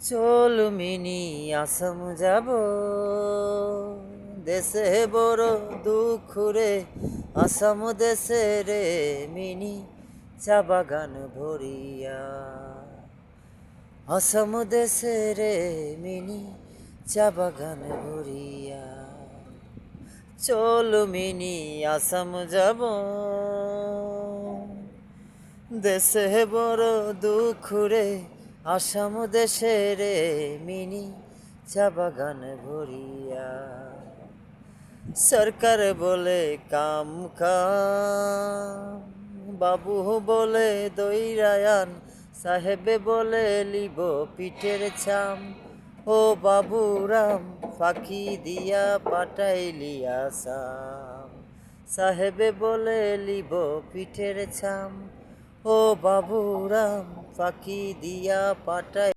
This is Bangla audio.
চল মিনি আসাম যাব, দেশে বড় দুঃখ রে। আসাম দেশে রে মিনি চা বাগান ভরিয়া। আসাম দেশে রে মিনি চা বাগান ভরিয়া। চল মিনি আসাম যাব, দেশে বড় দুঃখ রে। আসাম দেশে রে মিনি চা বাগান ভরিয়া। সরকার বলে কাম কাম, বাবু বলে দৈরায়ান, সাহেবে বলে লিব পিঠের ছাম। ও বাবুরাম ফাঁকি দিয়া পাঠাইলি আসাম, সাহেবে বলে লিব পিঠের ছাম। ও বাবুরাম ফাঁকি দিয়া পাঠাই